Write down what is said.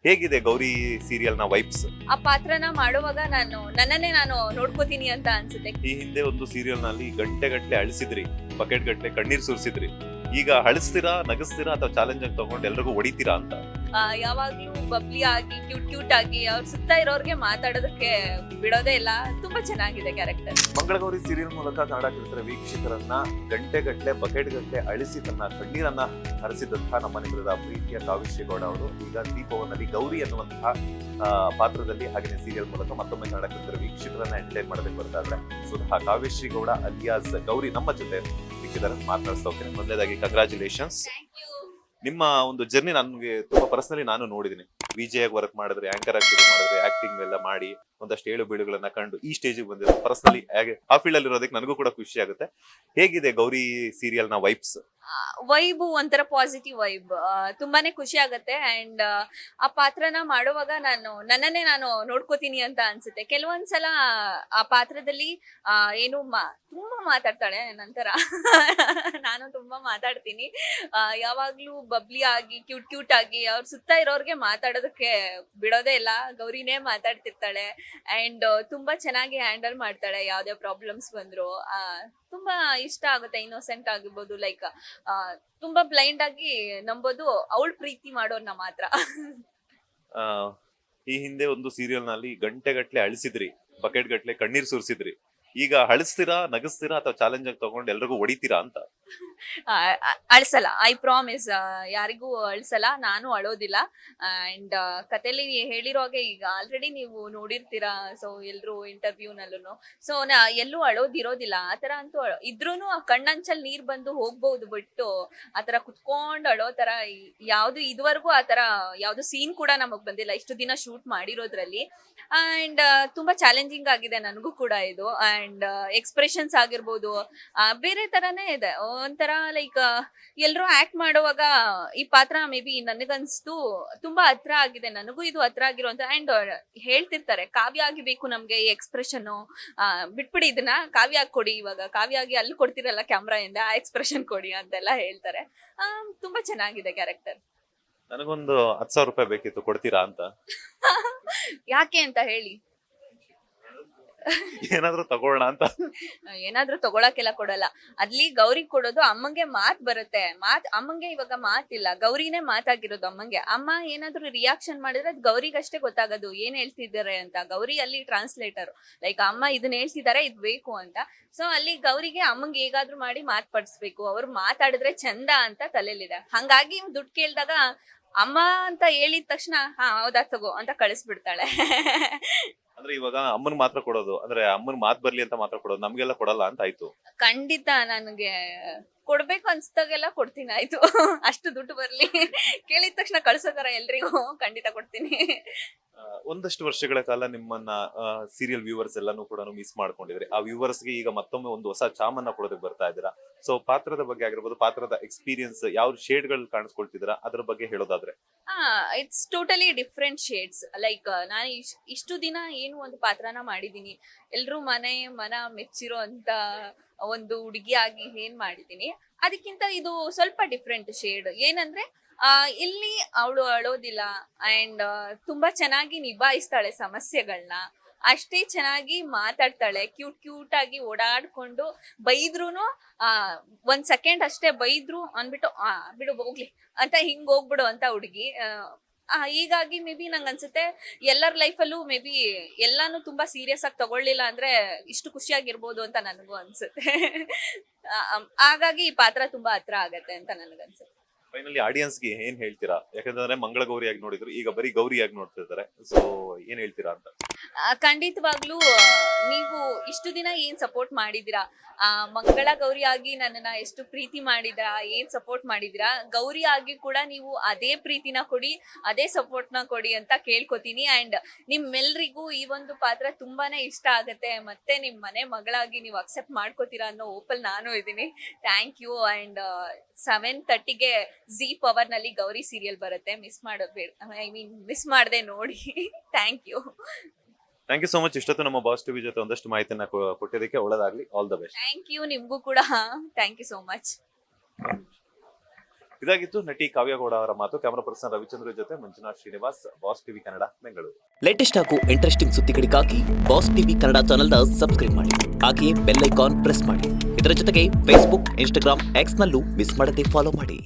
ಹೇಗಿದೆ ಗೌರಿ ಸೀರಿಯಲ್ ನ ವೈಬ್ಸ್? ಆ ಪಾತ್ರನ ಮಾಡುವಾಗ ನನ್ನನ್ನೇ ನಾನು ನೋಡ್ಕೋತೀನಿ ಅಂತ ಅನ್ಸುತ್ತೆ. ಈ ಹಿಂದೆ ಒಂದು ಸೀರಿಯಲ್ ನಲ್ಲಿ ಗಂಟೆ ಗಟ್ಲೆ ಅಳಿಸಿದ್ರಿ, ಬಕೆಟ್ ಗಟ್ಲೆ ಕಣ್ಣೀರ್ ಸುರಿಸಿದ್ರಿ. ಈಗ ಅಳಿಸ್ತೀರಾ, ನಗಿಸ್ತೀರಾ ಅಥವಾ ಚಾಲೆಂಜ್ ಆಗಿ ತಗೊಂಡು ಎಲ್ರಿಗೂ ಹೊಡಿತೀರಾ ಅಂತ? ಯಾವಾಗ್ಲೂ ಬಬ್ಲಿ ಆಗಿ ಕ್ಯೂಟ್ ಆಗಿ ಅವ್ರ ಸುತ್ತ ಇರೋರ್ಗೆ ಮಾತಾಡೋದಕ್ಕೆ ಬಿಡೋದೇ ಇಲ್ಲ. ತುಂಬಾ ಚೆನ್ನಾಗಿದೆ ಕ್ಯಾರೆಕ್ಟರ್. ಮಂಗಳಗೌರಿ ಸೀರಿಯಲ್ ಮೂಲಕ ಕನ್ನಡ ಚಿತ್ರ ವೀಕ್ಷಕರನ್ನ ಗಂಟೆ ಗಟ್ಲೆ ಬಕೆಟ್ ಗಟ್ಲೆ ಅಳಿಸಿ ತನ್ನ ಕಣ್ಣೀರನ್ನ ಹರಿಸಿದಂತಹ ನಮ್ಮ ನಿಗದ ಪ್ರೀತಿಯ ಕಾವ್ಯಶ್ರೀ ಗೌಡ ಅವರು ಈಗ ದೀಪವನ್ ನಲ್ಲಿ ಗೌರಿ ಅನ್ನುವಂತಹ ಪಾತ್ರದಲ್ಲಿ ಹಾಗೆ ಸೀರಿಯಲ್ ಮೂಲಕ ಮತ್ತೊಮ್ಮೆ ಕನ್ನಡ ಚಿತ್ರ ವೀಕ್ಷಕರನ್ನ ಎಂಟರ್ಟೈನ್ ಮಾಡೋದಕ್ಕೆ ಬರ್ತಾ ಇದ್ದಾರೆ. ಸ್ವತಃ ಕಾವ್ಯಶ್ರೀ ಗೌಡ ಅಲಿಯಾಸ್ ಗೌರಿ ನಮ್ಮ ಜೊತೆ ವೀಕ್ಷಕರ ಮಾತನಾಡಿಸ್ತಾ ಹೋಗ್ತೇನೆ. ಮೊದಲನೇದಾಗಿ ಕಂಗ್ರಾಚುಲೇಷನ್ಸ್. ನಿಮ್ಮ ಒಂದು ಜರ್ನಿ ನನಗೆ ತುಂಬಾ ಪರ್ಸನಲಿ ನಾನು ನೋಡಿದೀನಿ. ವಿಜಯ್ ಆಗಿ ವರ್ಕ್ ಮಾಡಿದ್ರೆ, ಆಂಕರ್ ಆಗಿ ಶುರು ಮಾಡಿದ್ರೆ, ಆಕ್ಟಿಂಗ್ ಎಲ್ಲ ಮಾಡಿ ಒಂದಷ್ಟು ಏಳು ಬೀಳುಗಳನ್ನ ಕಂಡು ಈ ಸ್ಟೇಜ್ ಬಂದಿರೋ ಪರ್ಸನಲಿ ಆ ಫೀಲ್ಡ್ ಅಲ್ಲಿ ಇರೋದಕ್ಕೆ ನನಗೂ ಕೂಡ ಖುಷಿ ಆಗುತ್ತೆ. ಹೇಗಿದೆ ಗೌರಿ ಸೀರಿಯಲ್ ನ ವೈಬ್ಸ್? ವೈಬ್ ಒಂಥರ ಪಾಸಿಟಿವ್ ವೈಬ್, ತುಂಬಾನೇ ಖುಷಿ ಆಗತ್ತೆ. ಅಂಡ್ ಆ ಪಾತ್ರನ ಮಾಡುವಾಗ ನನ್ನನ್ನೇ ನಾನು ನೋಡ್ಕೋತೀನಿ ಅಂತ ಅನ್ಸುತ್ತೆ. ಕೆಲವೊಂದ್ಸಲ ಆ ಪಾತ್ರದಲ್ಲಿ ಏನು ತುಂಬಾ ಮಾತಾಡ್ತಾಳೆ ನಂತರ ನಾನು ತುಂಬಾ ಮಾತಾಡ್ತೀನಿ. ಯಾವಾಗ್ಲೂ ಬಬ್ಲಿ ಆಗಿ ಕ್ಯೂಟ್ ಆಗಿ ಅವ್ರ ಸುತ್ತ ಇರೋರ್ಗೆ ಮಾತಾಡೋದಕ್ಕೆ ಬಿಡೋದೇ ಇಲ್ಲ. ಗೌರಿನೇ ಮಾತಾಡ್ತಿರ್ತಾಳೆ ಅಂಡ್ ತುಂಬಾ ಚೆನ್ನಾಗಿ ಹ್ಯಾಂಡಲ್ ಮಾಡ್ತಾಳೆ. ಯಾವ್ದೇ ಪ್ರಾಬ್ಲಮ್ಸ್ ಬಂದ್ರು ತುಂಬಾ ಇಷ್ಟ ಆಗುತ್ತೆ. ಇನ್ನೋಸೆಂಟ್ ಆಗಿರ್ಬೋದು, ಲೈಕ್ ತುಂಬಾ ಬ್ಲೈಂಡ್ ಆಗಿ ನಂಬೋದು ಅವಳು ಪ್ರೀತಿ ಮಾಡೋರ್ನ ಮಾತ್ರ. ಈ ಹಿಂದೆ ಒಂದು ಸೀರಿಯಲ್ ನಲ್ಲಿ ಗಂಟೆ ಗಟ್ಲೆ ಅಳಿಸಿದ್ರಿ, ಬಕೆಟ್ ಗಟ್ಲೆ ಕಣ್ಣೀರ್ ಸುರಿಸಿದ್ರಿ. ಈಗ ಅಳಿಸ್ತೀರಾ, ನಗಿಸ್ತೀರಾ ಅಥವಾ ಚಾಲೆಂಜ್ ಆಗಿ ತಗೊಂಡು ಎಲ್ರಿಗೂ ಹೊಡಿತೀರಾ ಅಂತ? ಅಳ್ಸಲ್ಲ, ಐ ಪ್ರಾಮಿಸ್. ಯಾರಿಗೂ ಅಳ್ಸಲ್ಲ, ನಾನು ಅಳೋದಿಲ್ಲ. ಅಂಡ್ ಕಥೆಲಿ ಹೇಳಿರೋ ಹಾಗೆ ಈಗ ಆಲ್ರೆಡಿ ನೀವು ನೋಡಿರ್ತೀರಾ. ಸೊ ಎಲ್ರು ಇಂಟರ್ವ್ಯೂನಲ್ಲೂ ಸೊ ಎಲ್ಲೂ ಅಳೋದಿರೋದಿಲ್ಲ. ಆತರ ಅಂತೂ ಇದ್ರೂನು ಆ ಕಣ್ಣಂಚಲ್ ನೀರ್ ಬಂದು ಹೋಗ್ಬಹುದು, ಬಿಟ್ಟು ಆತರ ಕುತ್ಕೊಂಡ್ ಅಳೋ ತರ ಯಾವ್ದು ಇದುವರೆಗೂ ಆತರ ಯಾವ್ದು ಸೀನ್ ಕೂಡ ನಮಗ್ ಬಂದಿಲ್ಲ ಇಷ್ಟು ದಿನ ಶೂಟ್ ಮಾಡಿರೋದ್ರಲ್ಲಿ. ಅಂಡ್ ತುಂಬಾ ಚಾಲೆಂಜಿಂಗ್ ಆಗಿದೆ ನನಗೂ ಕೂಡ ಇದು. ಅಂಡ್ ಎಕ್ಸ್ಪ್ರೆಷನ್ಸ್ ಆಗಿರ್ಬೋದು ಬೇರೆ ತರಾನೇ ಇದೆ. ಒಂಥರ ಲೈಕ್ ಎಲ್ರೂ ಆಕ್ಟ್ ಮಾಡುವಾಗ ಈ ಪಾತ್ರ ಮೇ ಬಿ ನನಗನ್ಸ್ತು ತುಂಬಾ ಹತ್ರ ಆಗಿದೆ. ನನಗೂ ಇದು ಹತ್ರ ಆಗಿರೋಂತ. ಅಂಡ್ ಹೇಳ್ತಿರ್ತಾರೆ ಕಾವ್ಯ ಆಗಿಬೇಕು ನಮ್ಗೆ ಈ ಎಕ್ಸ್ಪ್ರೆಷನ್, ಬಿಟ್ಬಿಡಿ ಇದನ್ನ ಕಾವ್ಯ ಆಗಿ ಕೊಡಿ, ಇವಾಗ ಕಾವ್ಯ ಆಗಿ ಅಲ್ಲಿ ಕೊಡ್ತಿರಲ್ಲ ಕ್ಯಾಮ್ರಾ ಇಂದ, ಆ ಎಕ್ಸ್ಪ್ರೆಷನ್ ಕೊಡಿ ಅಂತೆಲ್ಲ ಹೇಳ್ತಾರೆ. ತುಂಬಾ ಚೆನ್ನಾಗಿದೆ ಕ್ಯಾರೆಕ್ಟರ್. ನನಗೊಂದು 10,000 ರೂಪಾಯಿ ಬೇಕಿತ್ತು, ಕೊಡ್ತೀರಾ ಅಂತ? ಯಾಕೆ ಅಂತ ಹೇಳಿ. ಏನಾದ್ರೂ ತಗೊಳ್ಳೋಣ ಅಂತ. ಏನಾದ್ರೂ ತಗೊಳಕೆಲ್ಲ ಕೊಡಲ್ಲ. ಅಲ್ಲಿ ಗೌರಿ ಕೊಡೋದು ಅಮ್ಮಂಗೆ ಮಾತ್ ಬರುತ್ತೆ. ಅಮ್ಮಂಗೆ ಇವಾಗ ಮಾತಿಲ್ಲ, ಗೌರಿನೇ ಮಾತಾಗಿರೋದು ಅಮ್ಮಂಗೆ. ಅಮ್ಮ ಏನಾದ್ರೂ ರಿಯಾಕ್ಷನ್ ಮಾಡಿದ್ರೆ ಅದು ಗೌರಿಗಷ್ಟೇ ಗೊತ್ತಾಗೋದು ಏನ್ ಹೇಳ್ತಿದ್ದಾರೆ ಅಂತ. ಗೌರಿ ಅಲ್ಲಿ ಟ್ರಾನ್ಸ್ಲೇಟರ್, ಲೈಕ್ ಅಮ್ಮ ಇದನ್ನ ಹೇಳ್ತಿದ್ದಾರೆ, ಇದ್ ಬೇಕು ಅಂತ. ಸೊ ಅಲ್ಲಿ ಗೌರಿಗೆ ಅಮ್ಮಂಗೆ ಹೇಗಾದ್ರೂ ಮಾಡಿ ಮಾತ್ ಪಡಿಸ್ಬೇಕು, ಅವ್ರು ಮಾತಾಡಿದ್ರೆ ಚಂದ ಅಂತ ತಲೆಲಿದೆ. ಹಂಗಾಗಿ ದುಡ್ಡು ಕೇಳ್ದಾಗ ಅಮ್ಮ ಅಂತ ಹೇಳಿದ ತಕ್ಷಣ ಹೌದಾ ತಗೋ ಅಂತ ಕಳಿಸ್ಬಿಡ್ತಾಳೆ. ಅಂದ್ರೆ ಇವಾಗ ಅಮ್ಮನ್ ಮಾತ್ರ ಕೊಡೋದು, ಅಂದ್ರೆ ಅಮ್ಮನ್ ಮಾತ್ ಬರ್ಲಿ ಅಂತ ಮಾತ್ರ ಕೊಡೋದು, ನಮ್ಗೆಲ್ಲ ಕೊಡಲ್ಲ ಅಂತ ಆಯ್ತು? ಖಂಡಿತ ನನಗೆ ಕೊಡ್ಬೇಕು ಅನ್ಸ್ದಾಗೆಲ್ಲ ಕೊಡ್ತೀನಿ, ಆಯ್ತು. ಅಷ್ಟು ದುಡ್ಡು ಬರ್ಲಿ, ಕೇಳಿದ ತಕ್ಷಣ ಕಳ್ಸೋತರ ಎಲ್ರಿಗೂ ಖಂಡಿತ ಕೊಡ್ತೀನಿ. ಒಂದಷ್ಟು ವರ್ಷಗಳ ಕಾಲ ನಿಮ್ಮನ್ನ ಸೀರಿಯಲ್ ವ್ಯೂವರ್ಸ್ ಎಲ್ಲಾನು ಕೂಡ ಮಿಸ್ ಮಾಡ್ಕೊಂಡಿದ್ರಿ. ಆ ವ್ಯೂವರ್ಸ್ ಗೆ ಈಗ ಮತ್ತೊಮ್ಮೆ ಒಂದು ಹೊಸ ಚಾಮನ್ನ ಕೊಡೋದಕ್ಕೆ ಬರ್ತಾ ಇದ್ದೀರಾ. ಸೊ ಪಾತ್ರದ ಬಗ್ಗೆ ಆಗಿರ್ಬೋದು, ಪಾತ್ರದ ಎಕ್ಸ್ಪೀರಿಯನ್ಸ್ ಯಾವ ಶೇಡ್ ಗಳು ಕಾಣಿಸ್ಕೊಳ್ತಿದ್ದೀರಾ ಅದ್ರ ಬಗ್ಗೆ ಹೇಳೋದಾದ್ರೆ? It's totally different shades. Like ನಾನು ಇಷ್ಟು ದಿನ ಏನು ಒಂದು ಪಾತ್ರನ ಮಾಡಿದೀನಿ, ಎಲ್ರೂ ಮನ ಮೆಚ್ಚಿರೋ ಅಂತ ಒಂದು ಹುಡುಗಿಯಾಗಿ ಏನ್ ಮಾಡಿದೀನಿ, ಅದಕ್ಕಿಂತ ಇದು ಸ್ವಲ್ಪ ಡಿಫ್ರೆಂಟ್ ಶೇಡ್. ಏನಂದ್ರೆ ಇಲ್ಲಿ ಅವಳು ಅಳೋದಿಲ್ಲ ಅಂಡ್ ತುಂಬಾ ಚೆನ್ನಾಗಿ ನಿಭಾಯಿಸ್ತಾಳೆ ಸಮಸ್ಯೆಗಳನ್ನ. ಅಷ್ಟೇ ಚೆನ್ನಾಗಿ ಮಾತಾಡ್ತಾಳೆ, ಕ್ಯೂಟ್ ಆಗಿ ಓಡಾಡ್ಕೊಂಡು ಬೈದ್ರುನು ಒಂದ್ ಸೆಕೆಂಡ್ ಅಷ್ಟೇ ಬೈದ್ರು ಅನ್ಬಿಟ್ಟು ಬಿಡು ಹೋಗ್ಲಿ ಅಂತ ಹಿಂಗ್ ಹೋಗ್ಬಿಡು ಅಂತ ಹುಡುಗಿ. ಹೀಗಾಗಿ ಮೇ ಬಿ ನಂಗೆ ಅನ್ಸುತ್ತೆ ಎಲ್ಲರ ಲೈಫಲ್ಲೂ ಮೇ ಬಿ ಎಲ್ಲಾನು ತುಂಬಾ ಸೀರಿಯಸ್ ಆಗಿ ತಗೊಳ್ಳಿಲ್ಲ ಅಂದ್ರೆ ಇಷ್ಟು ಖುಷಿಯಾಗಿರ್ಬೋದು ಅಂತ ನನಗೂ ಅನ್ಸುತ್ತೆ. ಹಾಗಾಗಿ ಈ ಪಾತ್ರ ತುಂಬಾ ಹತ್ರ ಆಗತ್ತೆ ಅಂತ ನನಗನ್ಸುತ್ತೆ. ಫೈನಲಿ ಆಡಿಯನ್ಸ್ ಗೆ ಏನ್ ಹೇಳ್ತೀರಾ? ಯಾಕಂದ್ರೆ ಮಂಗಳ ಗೌರಿಯಾಗಿ ನೋಡಿದ್ರು, ಈಗ ಬರೀ ಗೌರಿಯಾಗಿ ನೋಡ್ತಿದ್ದಾರೆ. ಸೊ ಏನ್ ಹೇಳ್ತೀರಾ ಅಂತ? ಖಂಡಿತವಾಗ್ಲೂ ನೀವು ಇಷ್ಟು ದಿನ ಏನ್ ಸಪೋರ್ಟ್ ಮಾಡಿದಿರಾ, ಮಂಗಳ ಗೌರಿ ಆಗಿ ನನ್ನನ್ನ ಎಷ್ಟು ಪ್ರೀತಿ ಮಾಡಿದಿರಾ, ಏನ್ ಸಪೋರ್ಟ್ ಮಾಡಿದಿರಾ, ಗೌರಿ ಆಗಿ ಕೂಡ ನೀವು ಅದೇ ಪ್ರೀತಿನ ಕೊಡಿ, ಅದೇ ಸಪೋರ್ಟ್ ನ ಕೊಡಿ ಅಂತ ಕೇಳ್ಕೊತೀನಿ. ಅಂಡ್ ನಿಮ್ಮೆಲ್ರಿಗೂ ಈ ಒಂದು ಪಾತ್ರ ತುಂಬಾನೇ ಇಷ್ಟ ಆಗತ್ತೆ, ಮತ್ತೆ ನಿಮ್ ಮನೆ ಮಗಳಾಗಿ ನೀವು ಅಕ್ಸೆಪ್ಟ್ ಮಾಡ್ಕೋತೀರಾ ಅನ್ನೋ ಹೋಪಲ್ ನಾನು ಇದೀನಿ. Thank you. ಅಂಡ್ 7:30ಗೆ ಜಿ ಪವರ್ ನಲ್ಲಿ ಗೌರಿ ಸೀರಿಯಲ್ ಬರುತ್ತೆ, ಮಿಸ್ ಮಾಡದೆ ನೋಡಿ. Thank you. Thank you so much. ಇಷ್ಟೊತ್ತು ನಮ್ಮ ಬಾಸ್ ಟಿವಿ ಜೊತೆ ಒಂದಷ್ಟು ಮಾಹಿತಿಯನ್ನ ಕೊಟ್ಟಿದ್ದಕ್ಕೆ ಒಳ್ಳೆದಾಗ್ಲಿ. All the best. Thank you. ನಿಮ್ಗೂ ಕೂಡ ಥ್ಯಾಂಕ್ ಯು ಸೋ ಮಚ್. ಇದಾಗಿತ್ತು ನಟಿ ಕಾವ್ಯಗೌಡ ಅವರ ಮಾತು. ಕ್ಯಾಮರಾ ಪರ್ಸನ್ ರವಿಚಂದ್ರ ಜೊತೆ Manjunath Srinivas, boss TV Kannada, Bengaluru. Latest ಹಾಗೂ ಇಂಟ್ರೆಸ್ಟಿಂಗ್ ಸುದ್ದಿಗಳಿಗಾಗಿ ಬಾಸ್ ಟಿವಿ ಕನ್ನಡ ಚಾನೆಲ್ನ ಸಬ್ಸ್ಕ್ರೈಬ್ ಮಾಡಿ. ಹಾಗೆಯೇ ಬೆಲ್ ಐಕಾನ್ ಪ್ರೆಸ್ ಮಾಡಿ. ಇದರ ಜೊತೆಗೆ ಫೇಸ್ಬುಕ್, ಇನ್ಸ್ಟಾಗ್ರಾಮ್, ಎಕ್ಸ್ ನಲ್ಲೂ ಮಿಸ್ ಮಾಡದೆ ಫಾಲೋ ಮಾಡಿ.